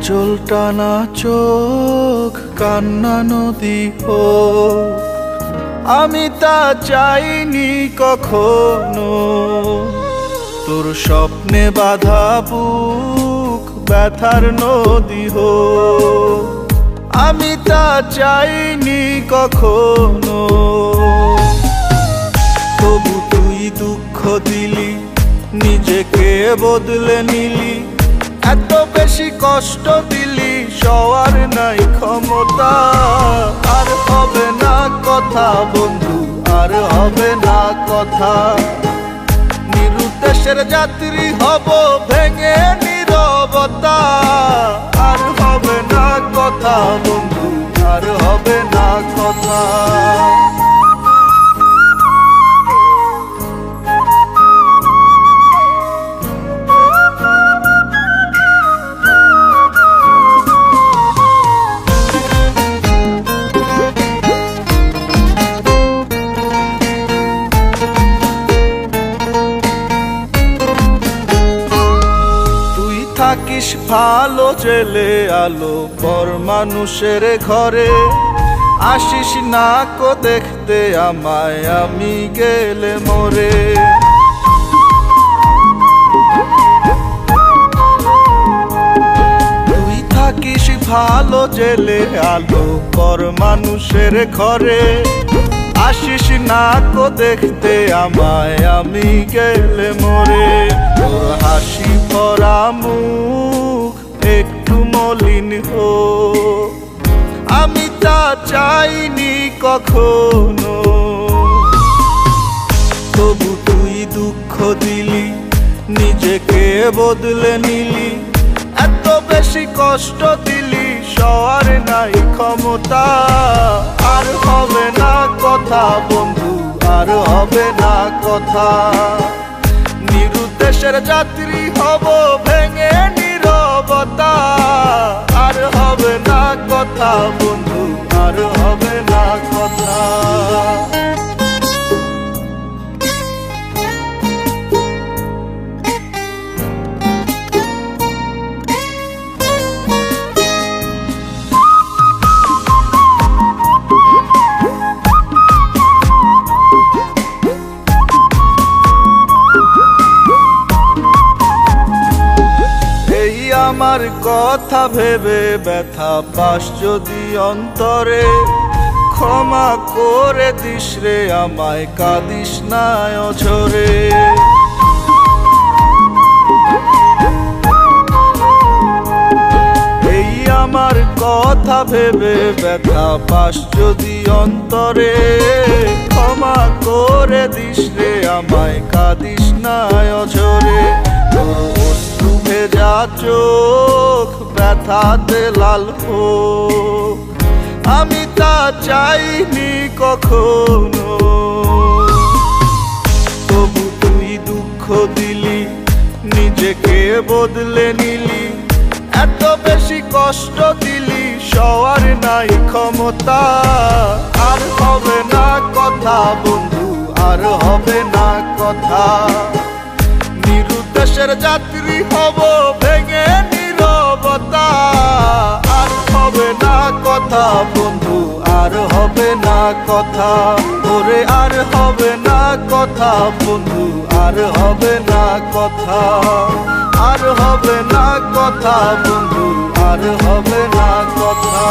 আঁচল টানা চোখ কান্না নদী হোক, আমি তা চাইনি কখনো। তোর স্বপ্নে বাধা বুক ব্যথার নদী হোক, আমি তা চাইনি কখনো। তবু তুই দুঃখ দিলি, নিজেকে বদলে নিলি, এত বেশি কষ্ট দিলি, সওয়ার নাই ক্ষমতা। আর হবে না কথা বন্ধু, আর হবে না কথা। নিরুদ্দেশের যাত্রী হব ভেঙে নীরবতা। আর হবে না কথা বন্ধু, আর হবে না কথা। থাকিস ভালো জেলে আলো পর মানুষের ঘরে, আসিস না কো দেখতে আমায় আমি গেলে মরে। তুই থাকিস ভালো জেলে আলো পর মানুষের ঘরে, আসিস না কো দেখতে আমায় আমি গেলে মরে। তোর হাসি ভরা মুখ একটু মলিন হোক, আমি তা চাইনি কখনো। তবু তুই দুঃখ দিলি, নিজেকে বদলে নিলি, এত বেশি কষ্ট দিলি, সওয়ার নাই ক্ষমতা। আর হবে না কথা বন্ধু, আর হবে না কথা। নিরুদ্দেশের যাত্রী হব ভেঙে নীরবতা। আর হবে না কথা বন্ধু, আর হবে না কথা। আমার কথা ভেবে ব্যথা পাস যদি অন্তরে, ক্ষমা করে দিস রে আমায়, কাঁদিস না অঝরে। এই আমার কথা ভেবে ব্যথা পাস যদি অন্তরে, ক্ষমা করে দিস রে আমায়, কাঁদিস না অঝরে। ভেজা চোখ ব্যথাতে লাল হোক, আমি তা চাইনি কখনো। তবু তুই দুঃখ দিলি, নিজেকে বদলে নিলি, এত বেশি কষ্ট দিলি, সওয়ার নাই ক্ষমতা। আর হবে না কথা বন্ধু, আর হবে না কথা। নিরুদ্দেশের যাত্রী হব ভেঙে নীরবতা। আর হবে না কথা বন্ধু, আর হবে না কথা। ওরে আর হবে না কথা বন্ধু, আর হবে না কথা। আর হবে না কথা বন্ধু, আর হবে না কথা।